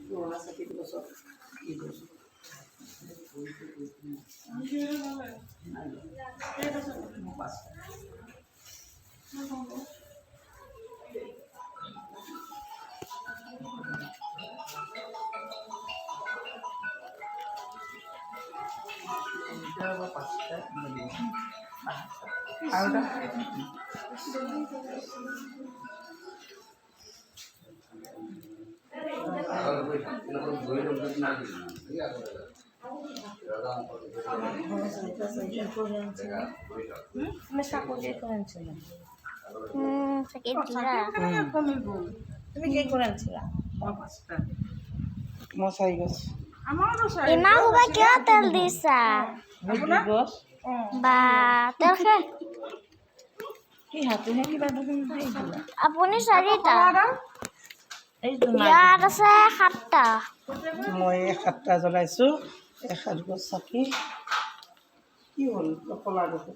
পুৰণা চাকিটো গছত দি গৈছোঁ তুমি কি করে আনছিলা? মই 4 গছ ইমান সোপা কিয় তেল দিছা? গছ বা তেল খাই কি হাতেহে কিবা দেখোন আপুনি 4টা এইটো ইয়াত আছে 7টা মই 7টা জ্বলাইছোঁ 1 গছ চাকি কি হ'ল কলা গছ